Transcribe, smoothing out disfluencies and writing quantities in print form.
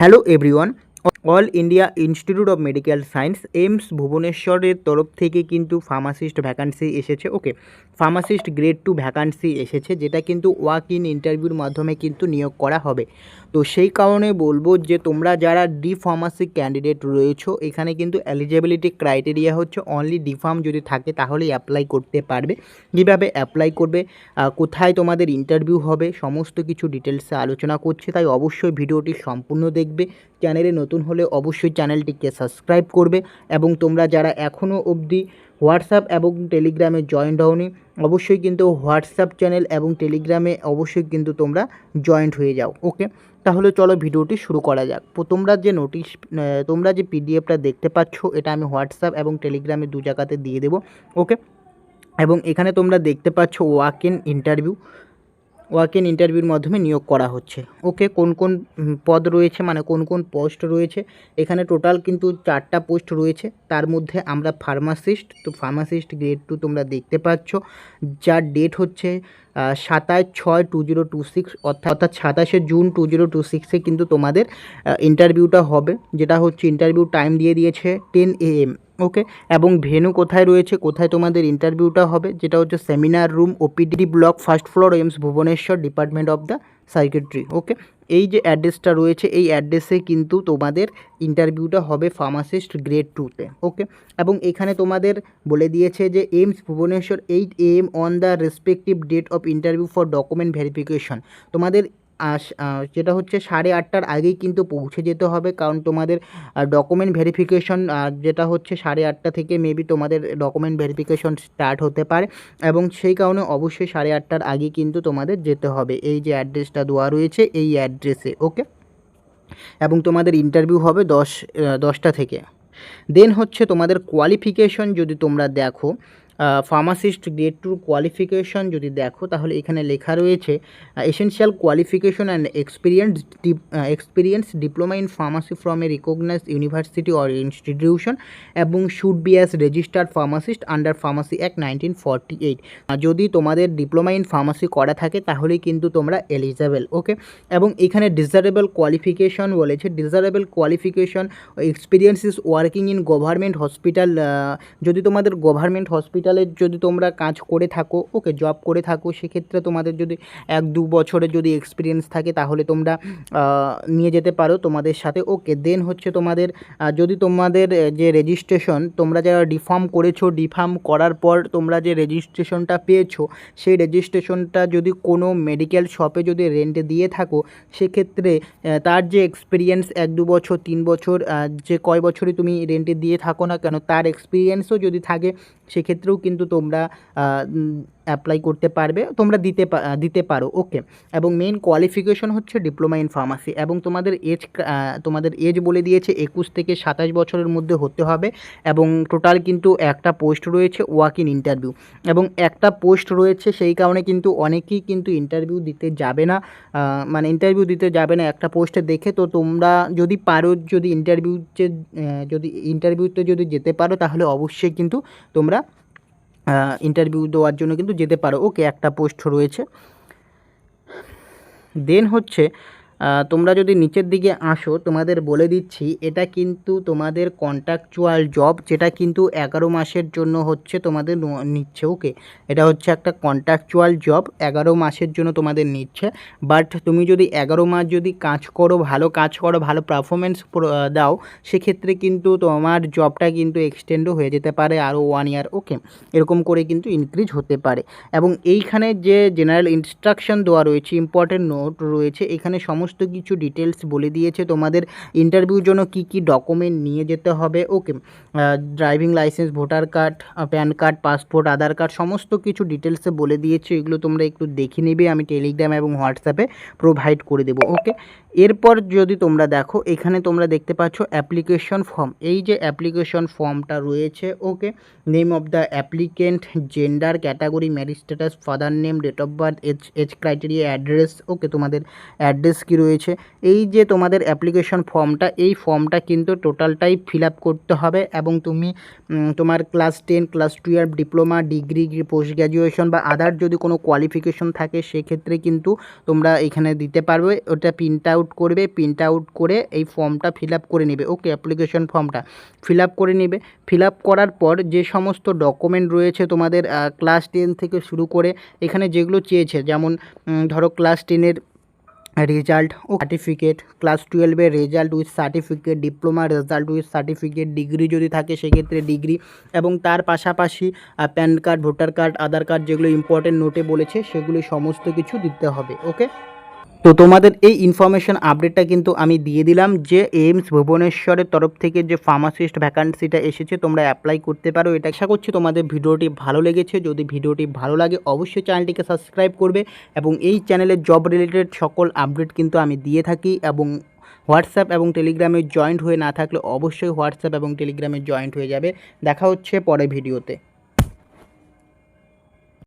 Hello everyone, all India institute of medical science AIIMS ভুবনেশ্বরের তরফ থেকে কিন্তু ফার্মাসিস্ট ভ্যাকান্সি এসেছে। ওকে, ফার্মাসিস্ট গ্রেড 2 ভ্যাকান্সি এসেছে, যেটা কিন্তু ওয়াক ইন ইন্টারভিউর মাধ্যমে কিন্তু নিয়োগ করা হবে। তো সেই কারণে বলবো যে তোমরা যারা ডি ফার্মাসি ক্যান্ডিডেট রয়েছো, এখানে কিন্তু এলিজিবিলিটি ক্রাইটেরিয়া হচ্ছে অনলি ডি ফার্ম যদি থাকে তাহলেই অ্যাপ্লাই করতে পারবে। কীভাবে অ্যাপ্লাই করবে, কোথায় তোমাদের ইন্টারভিউ হবে, সমস্ত কিছু ডিটেলসে আলোচনা করছে, তাই অবশ্যই ভিডিওটি সম্পূর্ণ দেখবে। চ্যানেলে নতুন হলে অবশ্যই চ্যানেলটিকে সাবস্ক্রাইব করবে এবং তোমরা যারা এখনও অবধি হোয়াটসঅ্যাপ এবং টেলিগ্রামে জয়েন্ট হওনি, অবশ্যই কিন্তু হোয়াটসঅ্যাপ চ্যানেল এবং টেলিগ্রামে অবশ্যই কিন্তু তোমরা জয়েন্ট হয়ে যাও। ওকে, তাহলে চলো ভিডিওটি শুরু করা যাক। তোমরা যে পিডিএফটা দেখতে পাচ্ছ, এটা আমি হোয়াটসঅ্যাপ এবং টেলিগ্রামে দু জায়গাতে দিয়ে দেবো। ওকে, এবং এখানে তোমরা দেখতে পাচ্ছ ওয়াক ইন ইন্টারভিউর মাধ্যমে নিয়োগ করা হচ্ছে। ওকে, কোন কোন পদ রয়েছে, মানে কোন কোন পোস্ট রয়েছে, এখানে টোটাল কিন্তু 4টা পোস্ট রয়েছে। তার মধ্যে আমরা ফার্মাসিস্ট গ্রেড 2 তোমরা দেখতে পাচ্ছ, যার ডেট হচ্ছে 27/6/2026, অর্থাৎ 27শে জুন 2026-এ কিন্তু তোমাদের ইন্টারভিউটা হবে, যেটা হচ্ছে ইন্টারভিউ টাইম দিয়ে দিয়েছে 10 AM। ওকে, এবং ভেন্যু কোথায় রয়েছে, কোথায় তোমাদের ইন্টারভিউটা হবে, যেটা হচ্ছে seminar room, OPD block, first floor, AIIMS Bhubaneswar, department of the psychiatry. Okay, এই যে অ্যাড্রেসটা রয়েছে, এই অ্যাড্রেসে কিন্তু তোমাদের ইন্টারভিউটা হবে ফার্মাসিস্ট গ্রেড 2-তে। ওকে, এবং এখানে তোমাদের বলে দিয়েছে যে AIIMS Bhubaneswar 8 AM on the respective date of interview for document verification. তোমাদের যেটা হচ্ছে 8:30টার আগেই কিন্তু পৌঁছে যেতে হবে, কারণ তোমাদের ডকুমেন্ট ভেরিফিকেশন যেটা হচ্ছে 8:30টা থেকে মেবি তোমাদের ডকুমেন্ট ভেরিফিকেশন স্টার্ট হতে পারে, এবং সেই কারণে অবশ্যই 8:30টার আগে কিন্তু তোমাদের যেতে হবে। এই যে অ্যাড্রেসটা দেওয়া রয়েছে এই অ্যাড্রেসে। ওকে, এবং তোমাদের ইন্টারভিউ হবে 10টা থেকে। দেন হচ্ছে তোমাদের কোয়ালিফিকেশন যদি তোমরা দেখো, ফার্মাসিস্ট গ্রেড 2 কোয়ালিফিকেশন যদি দেখো, তাহলে এখানে লেখা রয়েছে essential qualification and experience diploma in pharmacy from a recognised university or institution এবং should be as registered pharmacist under pharmacy act 1948। যদি তোমাদের ডিপ্লোমা ইন ফার্মাসি করা থাকে তাহলেই কিন্তু তোমরা এলিজেবল। ওকে, এবং এখানে ডিজারেবল কোয়ালিফিকেশন বলেছে, desirable qualification experience is working in government hospital. যদি তোমাদের গভর্নমেন্ট হসপিটালে যদি তোমরা কাজ করে থাকো, ওকে, জব করে থাকো, সেক্ষেত্রে তোমাদের যদি 1-2 বছরের যদি এক্সপিরিয়েন্স থাকে তাহলে তোমরা নিয়ে যেতে পারো তোমাদের সাথে। ওকে, দেন হচ্ছে তোমাদের যদি তোমাদের যে রেজিস্ট্রেশন, তোমরা যারা ডিফার্ম করেছো, ডিফার্ম করার পর তোমরা যে রেজিস্ট্রেশনটা পেয়েছো, সেই রেজিস্ট্রেশনটা যদি কোনো মেডিকেল শপে যদি রেন্টে দিয়ে থাকো, সেক্ষেত্রে তার যে এক্সপিরিয়েন্স 1-2 বছর, 3 বছর, যে কয় বছরই তুমি রেন্টে দিয়ে থাকো না কেন, তার এক্সপিরিয়েন্সও যদি থাকে, সেক্ষেত্রেও কিন্তু তোমরা অ্যাপ্লাই করতে পারবে, তোমরা দিতে পারো। ওকে, এবং মেইন কোয়ালিফিকেশন হচ্ছে ডিপ্লোমা ইন ফার্মাসি, এবং তোমাদের এজ বলে দিয়েছে 21 থেকে 27 বছরের মধ্যে হতে হবে, এবং টোটাল কিন্তু একটা পোস্ট রয়েছে ওয়াক ইন ইন্টারভিউ, এবং একটা পোস্ট রয়েছে, সেই কারণে কিন্তু অনেকেই কিন্তু ইন্টারভিউ দিতে যাবে না, একটা পোস্টে দেখে। তো তোমরা যদি পারো, যদি ইন্টারভিউতে যদি যেতে পারো, তাহলে অবশ্যই কিন্তু তোমরা ইন্টারভিউ দেওয়ার জন্য কিন্তু যেতে পারো। ওকে, একটা পোস্ট রয়েছে। দেন হচ্ছে তোমরা যদি নিচের দিকে আসো, তোমাদের বলে দিচ্ছি এটা কিন্তু তোমাদের কন্ট্রাকচুয়াল জব, যেটা কিন্তু 11 মাসের জন্য হচ্ছে তোমাদের নিচ্ছে। ওকে, এটা হচ্ছে একটা কন্ট্রাকচুয়াল জব, 11 মাসের জন্য তোমাদের নিচ্ছে। বাট তুমি যদি 11 মাস যদি কাজ করো, ভালো পারফরমেন্স দাও, সেক্ষেত্রে কিন্তু তোমার জবটা কিন্তু এক্সটেন্ডও হয়ে যেতে পারে আরও 1 ইয়ার। ওকে, এরকম করে কিন্তু ইনক্রিজ হতে পারে। এবং এইখানে যে জেনারেল ইনস্ট্রাকশন দেওয়া রয়েছে, ইম্পর্টেন্ট নোট রয়েছে, এখানে সমস্ত কিছু ডিটেলস বলে দিয়েছে তোমাদের ইন্টারভিউর জন্য কি কি ডকুমেন্ট নিয়ে যেতে হবে। Okay, driving licence, voter card, PAN card, passport, Aadhaar card, সমস্ত কিছু ডিটেলসে বলে দিয়েছে। এগুলো তোমরা একটু দেখে নেবে, আমি টেলিগ্রাম এবং হোয়াটসঅ্যাপে প্রোভাইড করে দেবো। ওকে, এরপর যদি তোমরা দেখো, এখানে তোমরা দেখতে পাচ্ছ অ্যাপ্লিকেশন ফর্ম। এই যে অ্যাপ্লিকেশন ফর্মটা রয়েছে, okay, name of the applicant, gender, category, marriage status, father name, date of birth, age criteria, address. Okay, তোমাদের অ্যাড্রেস কী রয়েছে, এই যে তোমাদের অ্যাপ্লিকেশন ফর্মটা, এই ফর্মটা কিন্তু টোটালটাই ফিল আপ করতে হবে এবং তুমি তোমার class 10, class 12, diploma, degree, post graduation বা আদার যদি কোনো কোয়ালিফিকেশন থাকে সেক্ষেত্রে কিন্তু তোমরা এখানে দিতে পারবে। ওটা প্রিন্ট আউট করবে, প্রিন্ট আউট করে এই ফর্মটা ফিল আপ করে নেবে। ওকে, অ্যাপ্লিকেশন ফর্মটা ফিল আপ করে নেবে। ফিল আপ করার পর যে সমস্ত ডকুমেন্ট রয়েছে তোমাদের ক্লাস 10 থেকে শুরু করে এখানে যেগুলো চেয়েছে, যেমন ধরো ক্লাস 10-এর রেজাল্ট ও সার্টিফিকেট, ক্লাস 12-এর result with certificate, diploma result with certificate, degree যদি থাকে সেক্ষেত্রে ডিগ্রি, এবং তার পাশাপাশি PAN card, voter card, Aadhaar card, যেগুলো ইম্পর্টেন্ট নোটে বলেছে সেগুলো সমস্ত কিছু দিতে হবে। ওকে, তো তোমাদের এই ইনফরমেশন আপডেটটা কিন্তু আমি দিয়ে দিলাম যে এইমস ভুবনেশ্বরের তরফ থেকে যে ফার্মাসিস্ট ভ্যাকান্সিটা এসেছে তোমরা অ্যাপ্লাই করতে পারো। এটা আশা করছি তোমাদের ভিডিওটি ভালো লেগেছে। যদি ভিডিওটি ভালো লাগে অবশ্যই চ্যানেলটিকে সাবস্ক্রাইব করবে এবং এই চ্যানেলে জব রিলেটেড সকল আপডেট কিন্তু আমি দিয়ে থাকি। এবং হোয়াটসঅ্যাপ এবং টেলিগ্রামে জয়েন্ট হয়ে না থাকলে অবশ্যই হোয়াটসঅ্যাপ এবং টেলিগ্রামে জয়েন্ট হয়ে যাবে। দেখা হচ্ছে পরের ভিডিওতে।